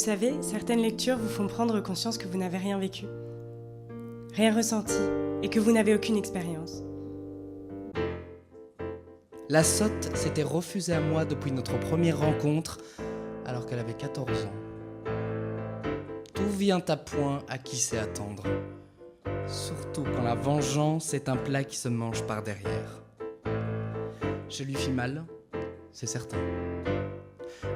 savez, certaines lectures vous font prendre conscience que vous n'avez rien vécu, rien ressenti, et que vous n'avez aucune expérience. La sotte s'était refusée à moi depuis notre première rencontre, alors qu'elle avait 14 ans. Tout vient à point à qui sait attendre. Surtout quand la vengeance est un plat qui se mange par derrière. Je lui fis mal, c'est certain.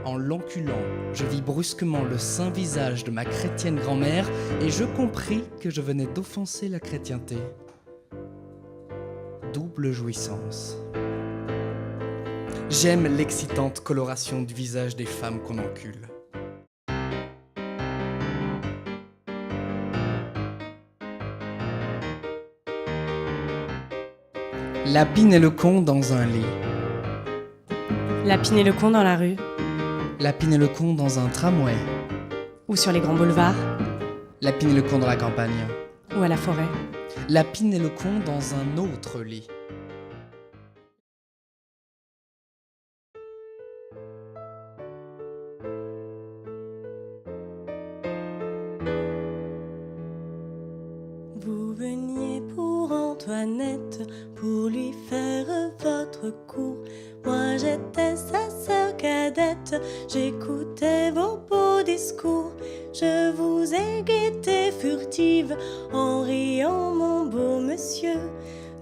En l'enculant, je vis brusquement le saint visage de ma chrétienne grand-mère et je compris que je venais d'offenser la chrétienté. Double jouissance. J'aime l'excitante coloration du visage des femmes qu'on encule. Lapine et le con dans un lit. Lapine et le con dans la rue, Lapine et le con dans un tramway. ou sur les grands boulevards, Lapine et le con dans la campagne. ou à la forêt. Lapine et le con dans un autre lit. Vous veniez pour Antoinette, pour lui faire votre cour. Moi j'étais sa sœur cadette, j'écoutais vos beaux discours. Je vous ai guetté furtive, en riant mon beau monsieur,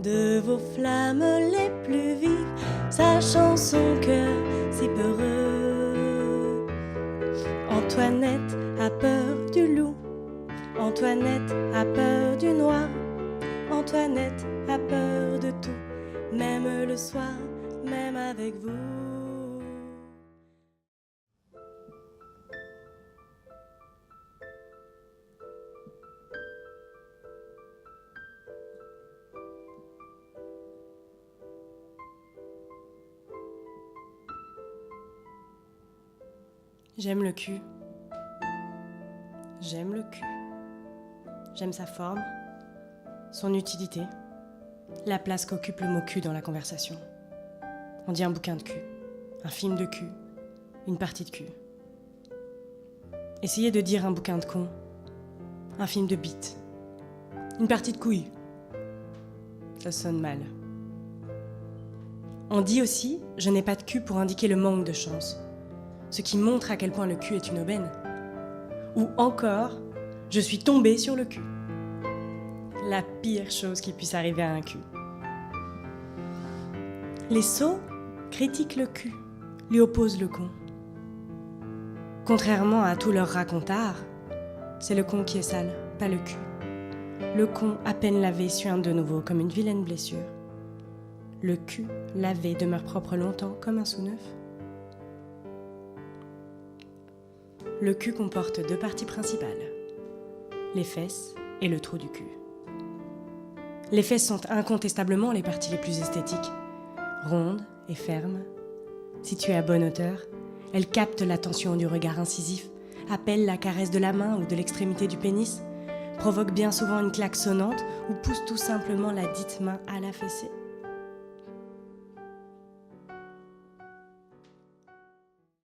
de vos flammes les plus vives, sachant son cœur si peureux. Antoinette a peur du loup, Antoinette a peur du noir, Antoinette a peur de tout, même le soir, même avec vous. J'aime le cul. J'aime le cul. J'aime sa forme, son utilité, la place qu'occupe le mot cul dans la conversation. On dit un bouquin de cul, un film de cul, une partie de cul. Essayez de dire un bouquin de con, un film de bite, une partie de couille. Ça sonne mal. On dit aussi « je n'ai pas de cul » pour indiquer le manque de chance, ce qui montre à quel point le cul est une aubaine. Ou encore « je suis tombée sur le cul ». La pire chose qui puisse arriver à un cul. Les sots critiquent le cul, lui opposent le con. Contrairement à tous leurs racontards, c'est le con qui est sale, pas le cul. Le con, à peine lavé, suinte de nouveau comme une vilaine blessure. Le cul, lavé, demeure propre longtemps comme un sous-neuf. Le cul comporte deux parties principales, les fesses et le trou du cul. Les fesses sont incontestablement les parties les plus esthétiques, rondes et fermes. Situées à bonne hauteur, elles captent l'attention du regard incisif, appellent la caresse de la main ou de l'extrémité du pénis, provoquent bien souvent une claque sonnante ou poussent tout simplement la dite main à la fessée.